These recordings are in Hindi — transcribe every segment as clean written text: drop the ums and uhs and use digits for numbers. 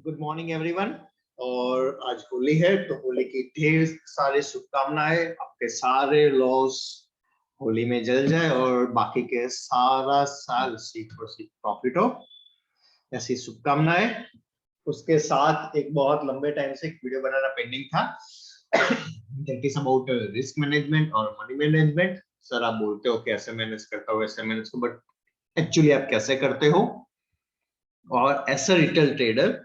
Good morning everyone. और आज होली है तो होली की ढेर सारी शुभकामनाएं। आपके सारे लॉस होली में जल जाए और बाकी के सारा साल सीख और सीख प्रॉफिट हो, ऐसी शुभकामनाएं। उसके साथ एक बहुत लंबे टाइम से एक वीडियो बनाना पेंडिंग था, that is about risk management और मनी मैनेजमेंट। सर आप बोलते हो कैसे मैनेज करता हो वैसे मैनेज को, बट एक्चुअली आप कैसे करते हो, और एज अ रिटेल ट्रेडर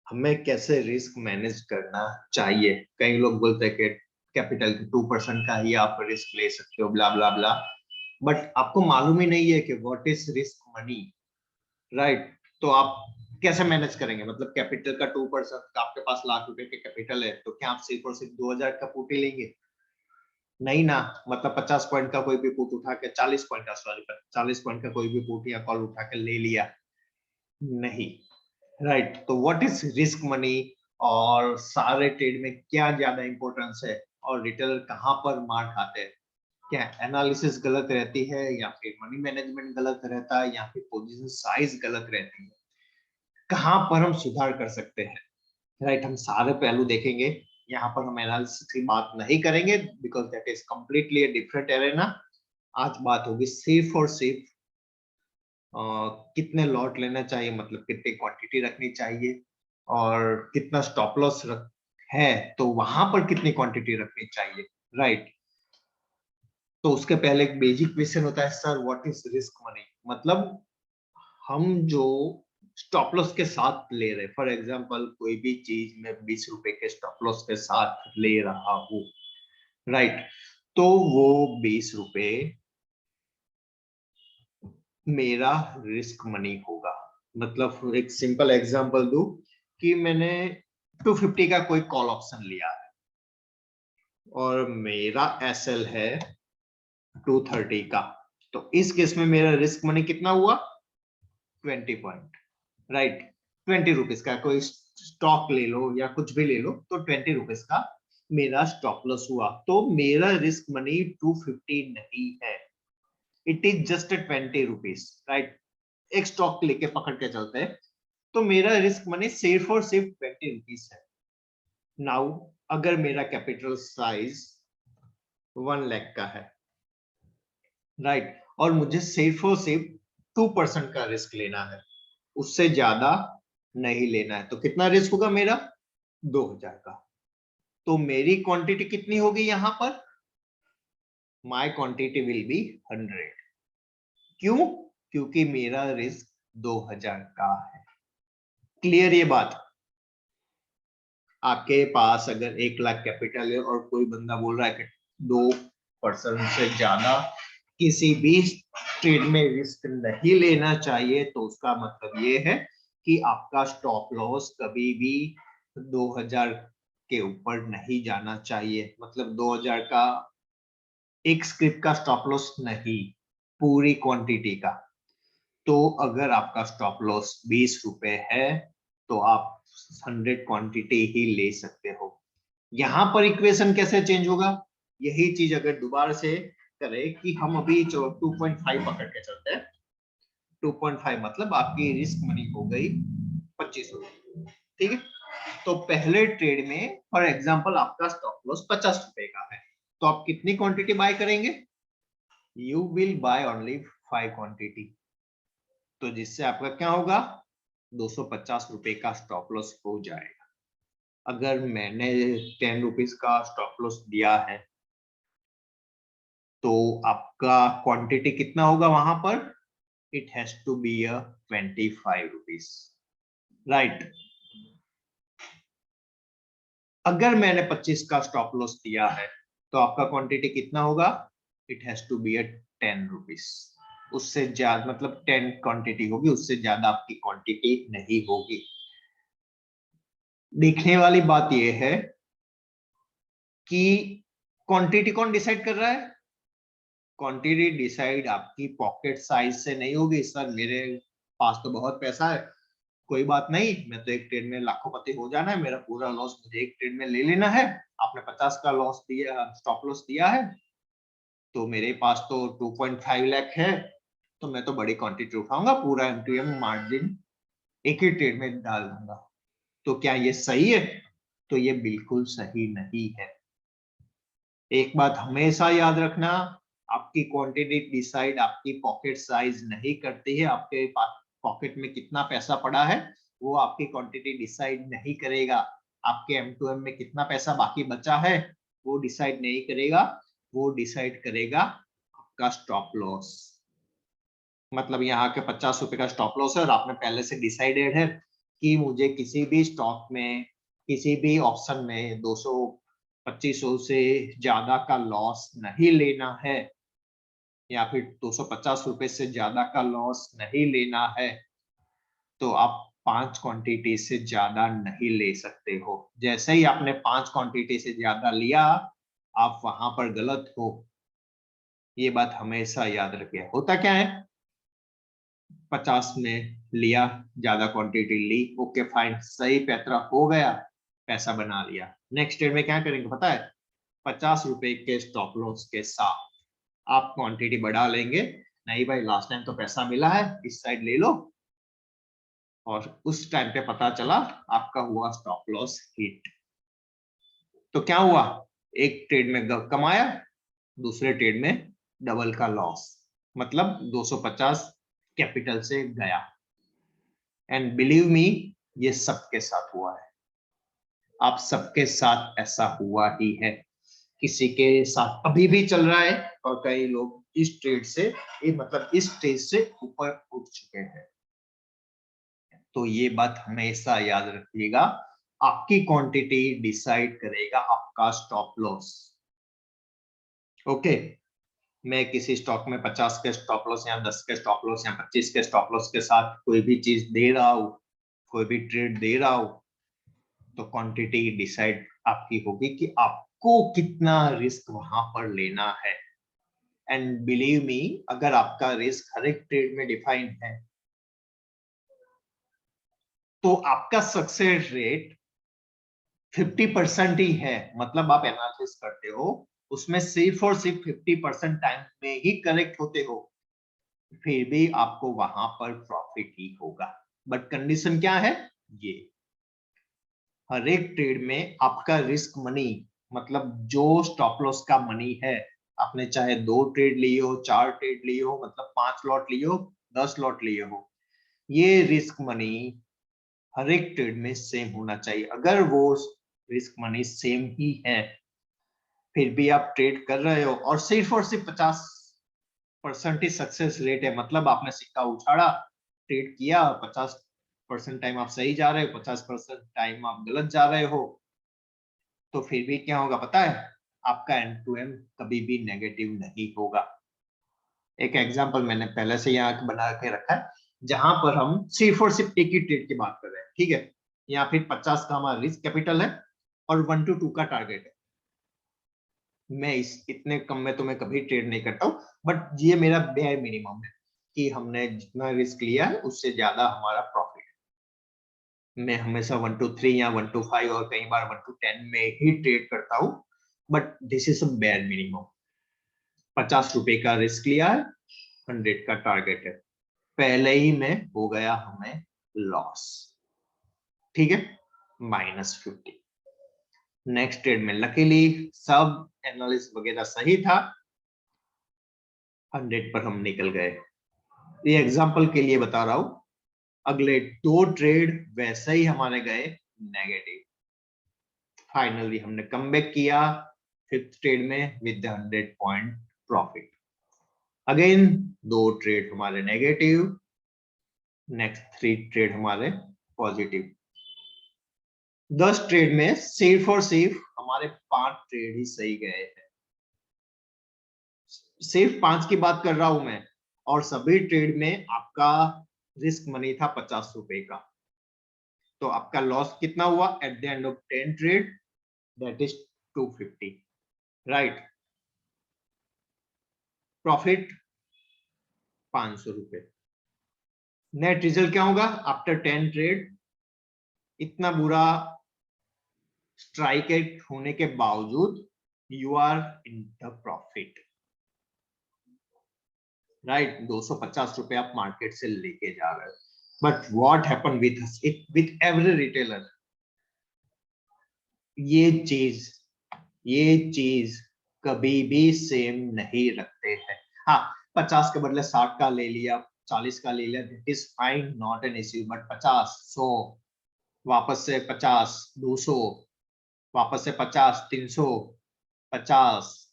हमें कैसे रिस्क मैनेज करना चाहिए। कई लोग बोलते हैं कि कैपिटल के 2% का ही आप रिस्क ले सकते हो, ब्ला ब्ला ब्ला, बट आपको मालूम ही नहीं है कि what is risk money, right? तो आप कैसे मैनेज करेंगे? मतलब कैपिटल का 2%, आपके पास लाख रुपए के कैपिटल है तो क्या आप सिर्फ और सिर्फ 2000 का पुटी लेंगे? नहीं ना। मतलब 50 पॉइंट का कोई भी पुट उठा के 40 पॉइंट का, सॉरी 40 पॉइंट का कोई भी पुट या कॉल उठा के ले लिया, नहीं, राइट? तो व्हाट इज रिस्क मनी, और सारे ट्रेड में क्या ज्यादा इंपॉर्टेंस है, और रिटेलर कहाँ पर मार खाते हैं? क्या एनालिसिस गलत रहती है, या फिर मनी मैनेजमेंट गलत रहता है, या फिर पोजीशन साइज गलत रहती है? कहाँ पर हम सुधार कर सकते हैं, राइट? हम सारे पहलू देखेंगे। यहाँ पर हम एनालिसिस की बात नहीं करेंगे because that is completely different arena. आज बात होगी सिर्फ और सिर्फ कितने लॉट लेना चाहिए, मतलब कितनी क्वांटिटी रखनी चाहिए, और कितना स्टॉप लॉस है तो वहां पर कितनी क्वांटिटी रखनी चाहिए, राइट? तो उसके पहले एक बेसिक क्वेश्चन होता है, sir what is risk money? मतलब हम जो स्टॉप लॉस के साथ ले रहे, फॉर एग्जांपल कोई भी चीज में 20 रुपए के स्टॉप लॉस के साथ ले रहा हूँ, राइट? तो वो 20 रुपए मेरा रिस्क मनी होगा। मतलब एक सिंपल एग्जांपल दूं कि मैंने 250 का कोई कॉल ऑप्शन लिया है और मेरा एसएल है 230 का, तो इस केस में मेरा रिस्क मनी कितना हुआ? 20 पॉइंट, राइट? 20 रुपीज का कोई स्टॉक ले लो या कुछ भी ले लो तो 20 रुपीज का मेरा स्टॉप लॉस हुआ, तो मेरा रिस्क मनी 250 नहीं है, it is just 20 rupees, right? एक स्टॉक लेके पकड़ के चलते हैं तो मेरा रिस्क मनी सिर्फ और सिर्फ 20 रुपीज है। नाउ अगर मेरा कैपिटल साइज 1 लाख का है, राइट, और मुझे सिर्फ और सिर्फ 2% का रिस्क लेना है, उससे ज्यादा नहीं लेना है, तो कितना रिस्क होगा मेरा? 2000 का। तो मेरी क्वांटिटी कितनी होगी यहां पर? My quantity will be 100। क्यों? क्योंकि मेरा रिस्क 2000 का है। क्लियर ये बात? आपके पास अगर 1 लाख कैपिटल है और कोई बंदा बोल रहा है कि 2% से ज्यादा किसी भी ट्रेड में रिस्क नहीं लेना चाहिए, तो उसका मतलब ये है कि आपका स्टॉप लॉस कभी भी 2000 के ऊपर नहीं जाना चाहिए। मतलब 2000 का एक स्क्रिप्ट का स्टॉप लॉस नहीं, पूरी क्वांटिटी का। तो अगर आपका स्टॉप लॉस 20 रुपए है तो आप 100 क्वांटिटी ही ले सकते हो। यहां पर इक्वेशन कैसे चेंज होगा? यही चीज अगर दोबारा से करें कि हम अभी 2.5 पकड़ के चलते हैं, 2.5 मतलब आपकी रिस्क मनी हो गई 25 रुपए, ठीक है? तो पहले ट्रेड में फॉर एग्जांपल आपका स्टॉप लॉस 50 रुपए का है, तो आप कितनी क्वांटिटी बाय करेंगे? You will by only 5 quantity, तो जिससे आपका क्या होगा? 250 रुपए का स्टॉप लॉस हो जाएगा। अगर मैंने 10 रुपीज का स्टॉप लॉस दिया है तो आपका क्वांटिटी कितना होगा वहां पर? It has to be 25 rupees, right? अगर मैंने 25 का स्टॉप लॉस दिया है तो आपका क्वांटिटी कितना होगा? It has to be 10 rupees. उससे ज्यादा मतलब 10 क्वांटिटी होगी, उससे ज्यादा आपकी क्वांटिटी नहीं होगी। देखने वाली बात यह है कि क्वांटिटी कौन डिसाइड कर रहा है? क्वांटिटी डिसाइड आपकी पॉकेट साइज से नहीं होगी। सर मेरे पास तो बहुत पैसा है, कोई बात नहीं, मैं तो एक ट्रेड में लाखोंपति हो जाना है, मेरा पूरा लॉस मुझे एक ट्रेड में ले लेना है। आपने 50 का लॉस दिया, स्टॉप लॉस दिया है, तो मेरे पास तो 2.5 लाख है, तो मैं तो बड़ी क्वांटिटी उठाऊंगा, पूरा एमटीएम मार्जिन एक ही ट्रेड में डाल दूंगा। तो क्या ये सही है? तो ये बिल्कुल सही नहीं है। एक बात हमेशा याद रखना, आपकी क्वांटिटी डिसाइड आपकी पॉकेट साइज नहीं करती है। आपके पॉकेट में कितना पैसा पड़ा है वो आपकी क्वांटिटी डिसाइड नहीं करेगा। आपके M2M में कितना पैसा बाकी बचा है वो डिसाइड नहीं करेगा। वो डिसाइड करेगा आपका स्टॉप लॉस। मतलब यहाँ के 50 रुपए का स्टॉप लॉस है और आपने पहले से डिसाइडेड है कि मुझे किसी भी स्टॉक में किसी भी ऑप्शन में 200-2500 से ज्यादा का लॉस नहीं लेना है, या फिर 250 रुपए से ज्यादा का लॉस नहीं लेना है, तो आप 5 क्वांटिटी से ज्यादा नहीं ले सकते हो। जैसे ही आपने 5 क्वांटिटी से ज्यादा लिया आप वहां पर गलत हो। ये बात हमेशा याद रखिए। होता क्या है, 50 में लिया, ज्यादा क्वांटिटी ली, ओके फाइन, सही पैतरा हो गया, पैसा बना लिया। नेक्स्ट ट्रेड में क्या करेंगे पता है, 50 रुपए के स्टॉप लॉस के साथ आप क्वांटिटी बढ़ा लेंगे। नहीं भाई लास्ट टाइम तो पैसा मिला है, इस साइड ले लो। और उस टाइम पे पता चला आपका हुआ स्टॉप लॉस हिट। तो क्या हुआ, एक ट्रेड में कमाया, दूसरे ट्रेड में डबल का लॉस। मतलब 250 कैपिटल से गया। एंड बिलीव मी, ये सबके साथ हुआ है। आप सबके साथ ऐसा हुआ ही है। किसी के साथ अभी भी चल रहा है और कई लोग इस ट्रेड से मतलब इस स्टेज से ऊपर उठ चुके हैं। तो ये बात हमेशा याद रखिएगा, आपकी क्वांटिटी डिसाइड करेगा आपका स्टॉप लॉस। ओके, मैं किसी स्टॉक में 50 के स्टॉप लॉस या 10 के स्टॉप लॉस या 25 के स्टॉप लॉस के साथ कोई भी चीज दे रहा हूं, कोई भी ट्रेड दे रहा हूं, तो क्वांटिटी डिसाइड आपकी होगी कि आपको कितना रिस्क वहां पर लेना है। एंड बिलीव मी, अगर आपका रिस्क हर एक ट्रेड में डिफाइन है तो आपका सक्सेस रेट 50% ही है। मतलब आप एनालिसिस करते हो उसमें सिर्फ और सिर्फ 50% टाइम में ही करेक्ट होते हो, फिर भी आपको वहां पर प्रॉफिट ही होगा। बट कंडीशन क्या है, ये हर एक ट्रेड में आपका रिस्क मनी, मतलब जो स्टॉप लॉस का मनी है, आपने चाहे 2 ट्रेड लिए हो, 4 ट्रेड लिए हो, मतलब 5 लॉट लिए हो, 10 लॉट लिए हो, ये रिस्क मनी हर एक ट्रेड में सेम होना चाहिए। अगर वो रिस्क मनी सेम ही है फिर भी आप ट्रेड कर रहे हो और सिर्फ 50% ही सक्सेस रेट है, मतलब आपने सिक्का उछाड़ा, ट्रेड किया, 50% टाइम आप सही जा रहे हो, 50% टाइम आप गलत जा रहे हो, तो फिर भी क्या होगा पता है, आपका M2M कभी भी नेगेटिव नहीं होगा। एक एग्जांपल मैंने पहले से यहाँ बना के रखा है, जहां पर हम सिर्फ और सिर्फ एक ही ट्रेड की बात कर रहे हैं, ठीक है। यहाँ फिर 50 का हमारा रिस्क कैपिटल है और 1 to 2 का टारगेट है। मैं इस इतने कम में तो मैं कभी ट्रेड नहीं करता हूँ, बट ये मेरा बेयर मिनिमम है कि हमने जितना रिस्क लिया है उससे ज्यादा हमारा प्रॉफिट। मैं हमेशा 1 to 3 या 1 to 5 और कई बार 1 to 10 में ही ट्रेड करता हूँ, but this is a bare minimum. 50 रुपए का रिस्क लिया है, 100 का टारगेट है, पहले ही में हो गया हमें लॉस, ठीक है, -50। नेक्स्ट ट्रेड में लकीली सब एनालिसिस वगैरह सही था, 100 पर हम निकल गए। ये एग्जांपल के लिए बता रहा हूं, अगले 2 ट्रेड वैसे ही हमारे गए नेगेटिव। फाइनली हमने कमबैक किया 5th ट्रेड में with 100 point profit. Again 2 trade हमारे नेगेटिव, नेक्स्ट 3 ट्रेड हमारे पॉजिटिव। 10 ट्रेड में सिर्फ और सिर्फ हमारे 5 ट्रेड ही सही गए हैं। सिर्फ 5 की बात कर रहा हूं मैं, और सभी ट्रेड में आपका रिस्क मनी था 50 रुपए का। तो आपका लॉस कितना हुआ at the end of 10 trade, that is 250, right. Profit 500 रुपए। नेट रिजल्ट क्या होगा आफ्टर 10 ट्रेड, इतना बुरा स्ट्राइक रेट होने के बावजूद you are in the profit, right. 250 रुपए आप मार्केट से लेके जा रहे हो। But what happen with every retailer, ये चीज कभी भी सेम नहीं रखते हैं। हाँ, 50 के बदले 60 का ले लिया, 40 का ले लिया, that is fine, not an issue. But 50, 100, वापस से 50, 200, वापस से 50, 300, 50,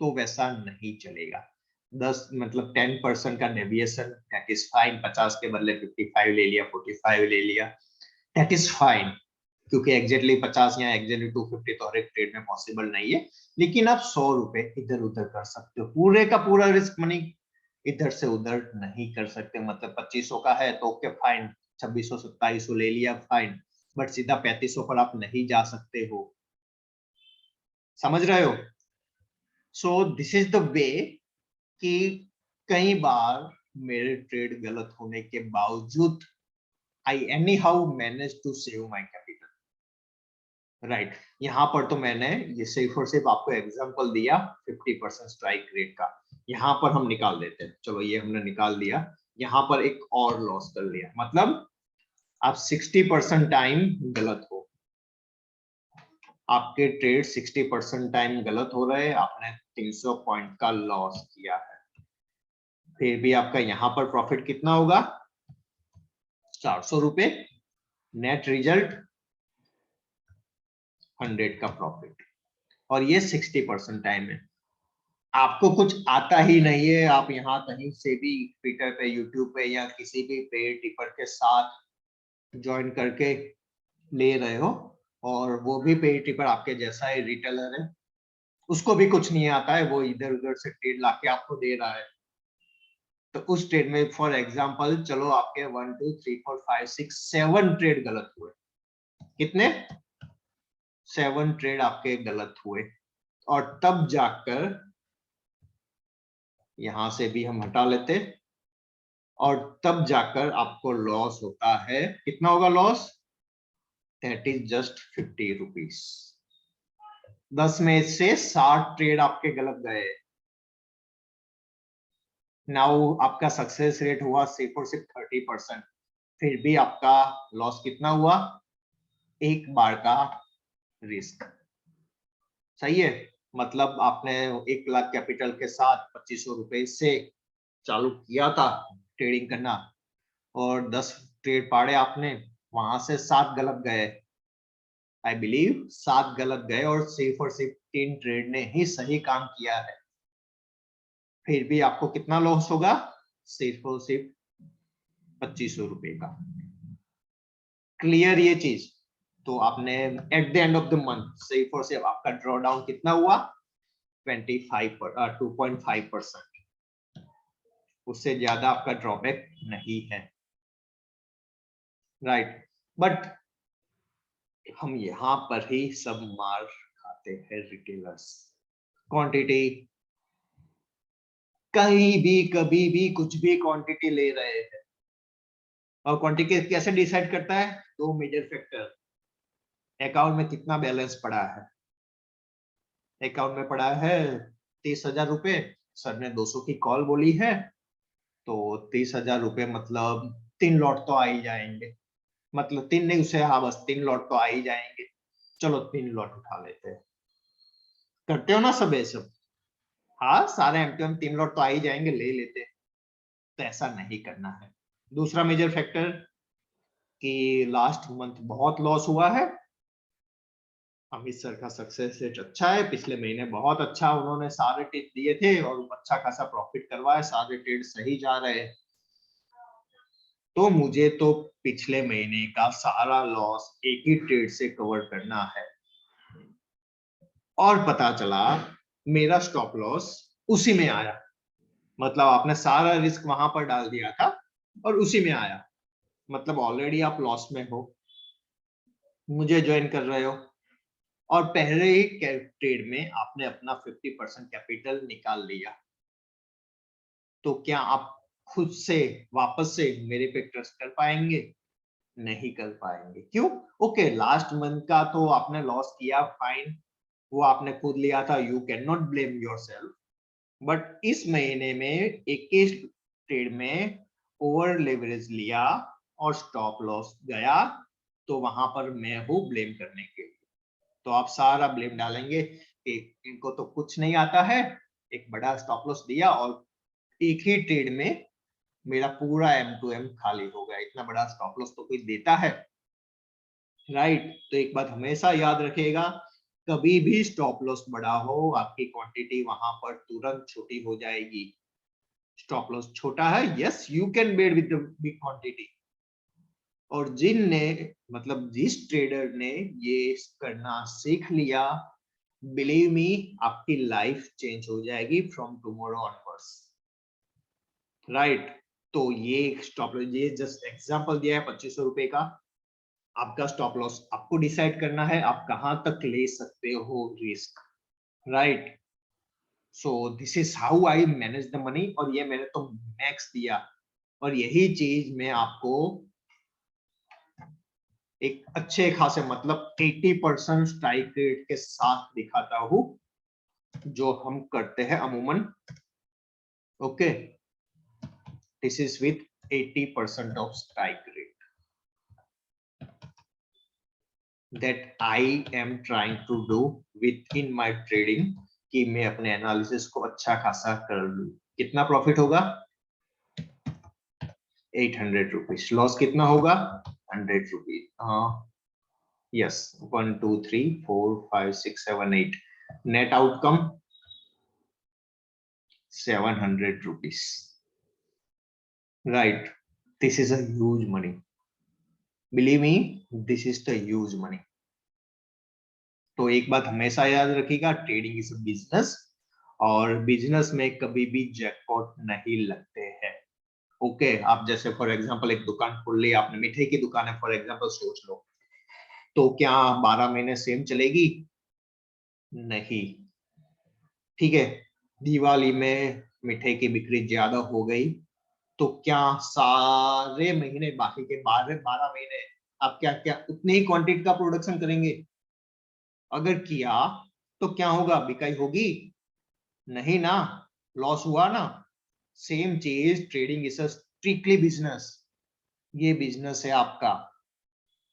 तो वैसा नहीं चलेगा। 10 मतलब 10% का डेविएशन, दैट इज फाइन। 50 के बदले 55 ले लिया, 45 ले लिया, दैट इज फाइन, क्योंकि एग्जैक्टली 50 या एग्जैक्टली 250 तो हर एक ट्रेड में पॉसिबल नहीं है। लेकिन आप 100 रुपए इधर उधर कर सकते हो, पूरे का पूरा रिस्क मनी इधर से उधर नहीं कर सकते। मतलब 2500 का है तो ओके फाइन, 2600 2700 ले लिया फाइन, बट सीधा 3500 पर आप नहीं जा सकते हो। समझ रहे हो? So this is the way कि कई बार मेरे ट्रेड गलत होने के बावजूद I anyhow manage to save my capital. Right, यहाँ पर तो मैंने ये सिर्फ और सिर्फ आपको एग्जांपल दिया 50% स्ट्राइक रेट का। यहाँ पर हम निकाल देते हैं, चलो ये हमने निकाल दिया। यहाँ पर एक और लॉस कर लिया, मतलब आप 60% टाइम गलत हो, आपके ट्रेड 60% टाइम गलत हो रहे हैं, आपने 300 पॉइंट का लॉस किया है। फिर भी आपका यहाँ पर प्रॉफिट कितना होगा? 400 रुपए। नेट रिजल्ट 100 का प्रॉफिट, और ये 60% टाइम है। आपको कुछ आता ही नहीं है, आप यहाँ कहीं से भी ट्विटर पे, यूट्यूब पे या किसी भी पेड टिपर के साथ ज्वाइन करके ले रहे हो, और वो भी पेड टिपर आपके जैसा ही रिटेलर है, उसको भी कुछ नहीं आता है, वो इधर उधर से ट्रेड लाके आपको दे रहा है। तो उस ट्रेड में फॉर एग्जांपल चलो आपके 1 2 3 4 5 6 7 ट्रेड गलत हुए। कितने? 7 ट्रेड आपके गलत हुए, और तब जाकर यहां से भी हम हटा लेते, और तब जाकर आपको लॉस होता है। कितना होगा loss? That is just 50 rupees. 10 में से 60 ट्रेड आपके गलत गए। नाउ आपका सक्सेस रेट हुआ सिर्फ और सिर्फ 30%, फिर भी आपका लॉस कितना हुआ? एक बार का रिस्क। सही है, मतलब आपने 1 लाख कैपिटल के साथ 2500 रुपए से चालू किया था ट्रेडिंग करना, और 10 ट्रेड पाड़े आपने, वहां से 7 गलत गए। आई बिलीव 7 गलत गए, और सिर्फ 3 ट्रेड ने ही सही काम किया है। फिर भी आपको कितना लॉस होगा? सिर्फ और सिर्फ 2500 रुपए का। क्लियर ये चीज? तो आपने at the end of the month सिर्फ और सिर्फ आपका ड्रॉ डाउन कितना हुआ? 2.5%। उससे ज्यादा आपका ड्रॉबैक नहीं है। राइट, बट हम यहाँ पर ही सब मार खाते हैं रिटेलर्स। क्वांटिटी, कहीं भी कभी भी कुछ भी क्वांटिटी ले रहे हैं, और क्वांटिटी कैसे डिसाइड करता है? 2 मेजर फैक्टर। अकाउंट में कितना बैलेंस पड़ा है? अकाउंट में पड़ा है 30,000 रुपए, सर ने 200 की कॉल बोली है, तो 30,000 रुपए मतलब 3 लॉट तो आ ही जाएंगे। मतलब 3 नहीं, उसे हाँ बस 3 लॉट तो आ ही जाएंगे। चलो 3 लॉट उठा लेते हैं। करते हो ना सब ये सब? हाँ, सारे एमटीएम 3 लॉट तो आ ही जाएंगे, ले लेते हैं। तो ऐसा नहीं करना है। दूसरा मेजर फैक्टर कि लास्ट मंथ बहुत लॉस हुआ है, अमित सर का सक्सेस रेट अच्छा है, पिछले महीने बहुत अच्छा उन्होंने सारे टिप दिए थे और अच्छा खासा प्रॉफिट करवाया, सारे ट्रेड सही जा रहे हैं, तो मुझे तो पिछले महीने का सारा लॉस एक ही ट्रेड से कवर करना है। और पता चला मेरा स्टॉप लॉस उसी में आया, मतलब आपने सारा रिस्क वहां पर डाल दिया था और उसी में आया, मतलब ऑलरेडी आप लॉस में हो, मुझे ज्वाइन कर रहे हो, और पहले ही ट्रेड में आपने अपना 50% कैपिटल निकाल लिया, तो क्या आप खुद से वापस से मेरे पे ट्रस्ट कर पाएंगे? नहीं कर पाएंगे। क्यों? ओके, लास्ट मंथ का तो आपने लॉस किया, फाइन, वो आपने खुद लिया था, you can not blame yourself. But इस महीने में 21 ट्रेड में ओवर लेवरेज लिया और स्टॉप लॉस गया, तो वहां पर मैं हूं ब्लेम करने के लिए। तो आप सारा ब्लेम डालेंगे कि इनको तो कुछ नहीं आता है, एक बड़ा स्टॉप लॉस दिया और एक ही ट्रेड में मेरा पूरा M2M खाली हो गया। इतना बड़ा स्टॉप लॉस तो कोई देता है, राइट? तो एक बात हमेशा याद रखिएगा, कभी भी स्टॉप लॉस बड़ा हो, आपकी क्वांटिटी वहां पर तुरंत छोटी हो जाएगी। स्टॉप लॉस छोटा है, yes you can bet with the big quantity. और मतलब जिस ट्रेडर ने ये करना सीख लिया, बिलीव मी, आपकी लाइफ चेंज हो जाएगी फ्रॉम टुमारो ऑनवर्ड्स, राइट? तो ये स्टॉप लॉस, ये जस्ट एग्जांपल दिया है 2500 रुपए का। आपका स्टॉप लॉस आपको डिसाइड करना है, आप कहां तक ले सकते हो risk, right? So this is how I manage the money, और ये मैंने तो मैक्स दिया, और यही चीज मैं आपको एक अच्छे खासे मतलब 80% स्ट्राइक रेट के साथ दिखाता हूं, जो हम करते हैं अमूमन। Okay, this is with 80% of strike rate that I am trying to do within my trading, कि मैं अपने एनालिसिस को अच्छा खासा कर लूं। कितना प्रॉफिट होगा? 800 रुपीज। लॉस कितना होगा? 100 rupees. Yes, 1 2 3 4 5 6 7 8, net outcome 700 rupees, right? This is a huge money, believe me, this is the huge money. तो एक बात हमेशा याद रखिएगा, ट्रेडिंग इज अ बिजनेस, और बिजनेस में कभी भी जैकपॉट नहीं लगते हैं। ओके, आप जैसे फॉर एग्जांपल एक दुकान खोल ली आपने, मिठाई की दुकान है फॉर एग्जांपल, सोच लो, तो क्या 12 महीने सेम चलेगी? नहीं, ठीक है। दिवाली में मिठाई की बिक्री ज्यादा हो गई, तो क्या सारे महीने, बाकी के 12 महीने आप क्या क्या उतने ही क्वांटिटी का प्रोडक्शन करेंगे? अगर किया तो क्या होगा? बिकाई होगी? नहीं ना, लॉस हुआ ना। सेम चीज, trading is a strictly business, ये बिजनेस है आपका,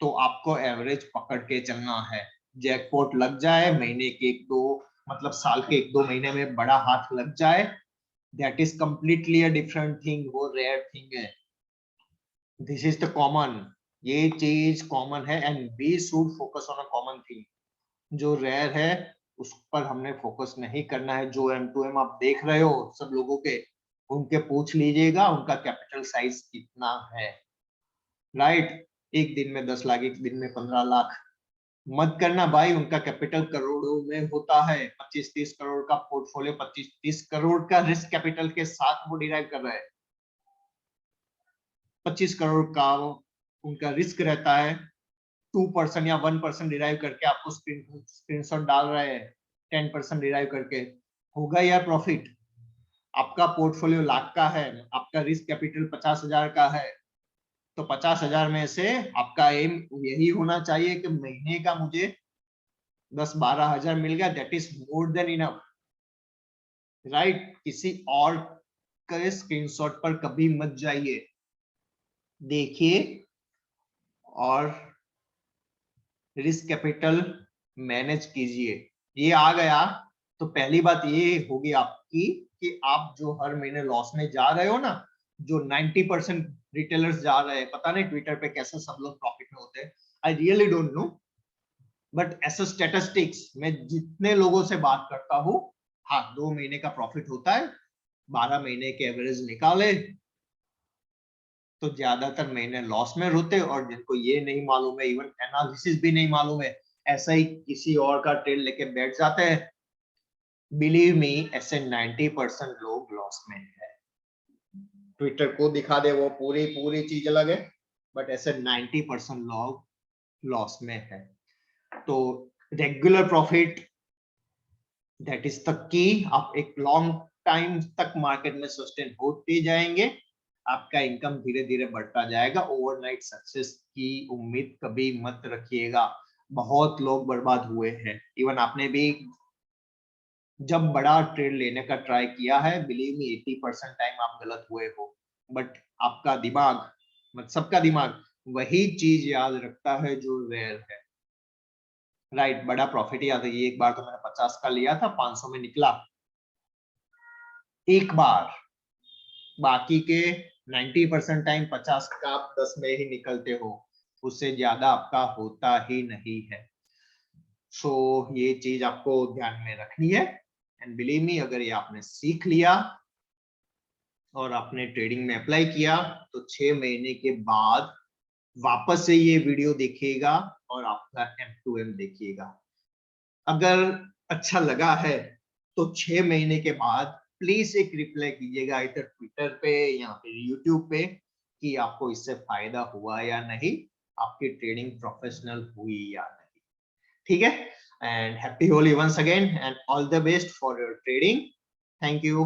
तो आपको एवरेज पकड़ के चलना है। जैकपॉट लग जाए महीने के एक दो, मतलब साल के एक दो महीने में बड़ा हाथ लग जाए, that is completely a different thing, वो रेयर थिंग है। दिस इज द कॉमन, ये चीज कॉमन है, and we should focus on a common thing. जो रेयर है उस पर हमने फोकस नहीं करना है। जो M2M आप देख रहे हो सब लोगों के, उनके पूछ लीजिएगा उनका कैपिटल साइज कितना है, राइट? एक दिन में 10 लाख, एक दिन में 15 लाख मत करना भाई, उनका कैपिटल करोड़ों में होता है। 25-30 करोड़ का पोर्टफोलियो, 25-30 करोड़ का रिस्क कैपिटल के साथ वो डिराइव कर रहा है। 25 करोड़ का उनका रिस्क रहता है, 2% या 1% डिराइव करके आपको स्क्रीनशॉट डाल रहे हैं, 10% डिराइव करके होगा यार प्रॉफिट। आपका पोर्टफोलियो लाख का है, आपका रिस्क कैपिटल 50,000 का है, तो 50,000 में से आपका एम यही होना चाहिए कि महीने का मुझे 10-12 हजार मिल गया, that is more than enough, right? किसी और के स्क्रीनशॉट पर कभी मत जाइए, देखिए और रिस्क कैपिटल मैनेज कीजिए। ये आ गया तो पहली बात ये होगी आपकी कि आप जो हर महीने लॉस में जा रहे हो ना, जो 90% रिटेलर्स जा रहे हैं, पता नहीं ट्विटर पे कैसे सब लोग प्रॉफिट में होते हैं, I really don't know, but as a statistics मैं जितने लोगों से बात करता हूँ, हाँ 2 महीने का प्रॉफिट होता है, 12 महीने के एवरेज निकाले तो ज्यादातर महीने लॉस में होते, और जिनको ये नहीं मालूम है, इवन एनालिसिस भी नहीं मालूम है, ऐसा ही किसी और का ट्रेड लेके बैठ जाते हैं। बिलीव मी, ऐसे 90% लोग लॉस में है। ट्विटर को दिखा दे वो पूरी पूरी चीज अलग है, बट ऐसे 90% लोग लॉस में है। तो regular profit, that is the key. आप एक लॉन्ग टाइम तक मार्केट में सस्टेन होते जाएंगे, आपका इनकम धीरे धीरे बढ़ता जाएगा। ओवरनाइट सक्सेस की उम्मीद कभी मत रखिएगा, बहुत लोग बर्बाद हुए हैं। इवन आपने भी जब बड़ा ट्रेड लेने का ट्राई किया है, बिलीव मी 80% टाइम आप गलत हुए हो, बट आपका दिमाग, मतलब सबका दिमाग वही चीज याद रखता है जो रेयर है। राइट, बड़ा प्रॉफिट ही आता है। एक बार तो मैंने 50 का लिया था, 500 में निकला एक बार। बाकी के 90% टाइम 50 का आप 10 में ही निकलते हो, उससे ज्यादा आपका होता ही नहीं है। सो ये चीज आपको ध्यान में रखनी है। एंड बिलीव मी, अगर ये आपने सीख लिया और आपने ट्रेडिंग में अप्लाई किया तो 6 महीने के बाद वापस से ये वीडियो देखिएगा और आपका M2M देखिएगा। अगर अच्छा लगा है तो 6 महीने के बाद प्लीज एक रिप्लाई कीजिएगा, इधर ट्विटर पे या फिर यूट्यूब पे, कि आपको इससे फायदा हुआ या नहीं, आपकी ट्रेडिंग प्रोफेशनल हुई या नहीं। ठीक है, and happy Holi once again and all the best for your trading. Thank you.